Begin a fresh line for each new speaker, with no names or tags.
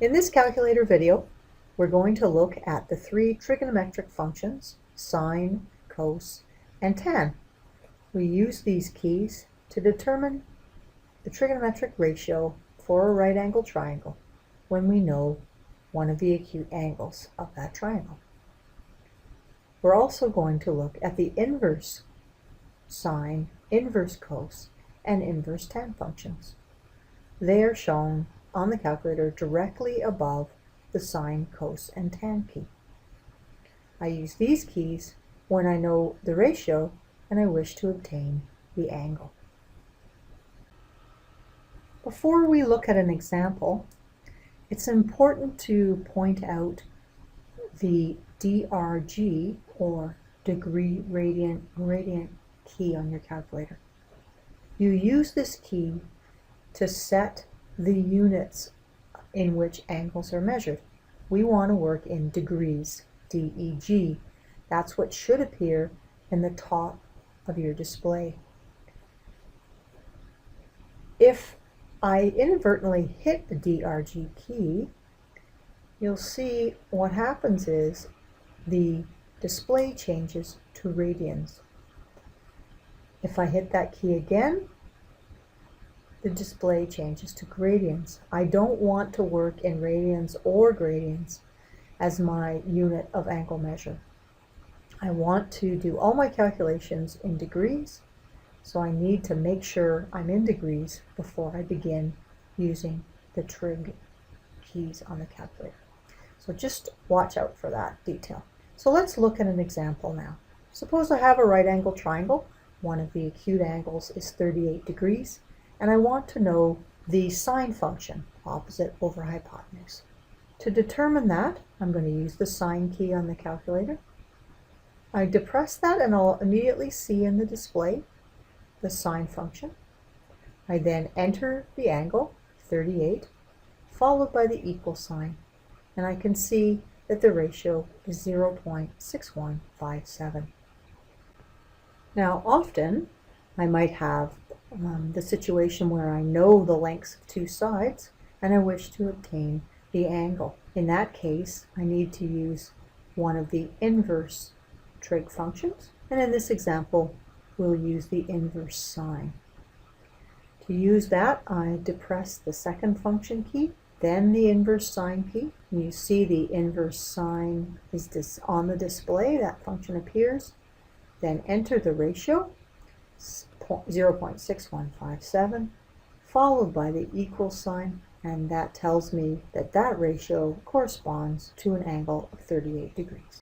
In this calculator video, we're going to look at the three trigonometric functions, sine, cos, and tan. We use these keys to determine the trigonometric ratio for a right angle triangle when we know one of the acute angles of that triangle. We're also going to look at the inverse sine, inverse cos, and inverse tan functions. They are shown on the calculator directly above the sine, cos, and tan key. I use these keys when I know the ratio and I wish to obtain the angle. Before we look at an example, it's important to point out the DRG, or degree radian key on your calculator. You use this key to set the units in which angles are measured. We want to work in degrees, DEG. That's what should appear in the top of your display. If I inadvertently hit the DRG key, you'll see what happens is the display changes to radians. If I hit that key again, the display changes to gradients. I don't want to work in radians or gradients as my unit of angle measure. I want to do all my calculations in degrees, so I need to make sure I'm in degrees before I begin using the trig keys on the calculator. So just watch out for that detail. So let's look at an example now. Suppose I have a right angle triangle. One of the acute angles is 38 degrees, and I want to know the sine function, opposite over hypotenuse. To determine that, I'm going to use the sine key on the calculator. I depress that and I'll immediately see in the display the sine function. I then enter the angle, 38, followed by the equal sign, and I can see that the ratio is 0.6157. Now often I might have the situation where I know the lengths of two sides and I wish to obtain the angle. In that case, I need to use one of the inverse trig functions, and in this example we'll use the inverse sine. To use that, I depress the second function key, then the inverse sine key. And you see the inverse sine is on the display, that function appears. Then enter the ratio, 0.6157, followed by the equal sign, and that tells me that that ratio corresponds to an angle of 38 degrees.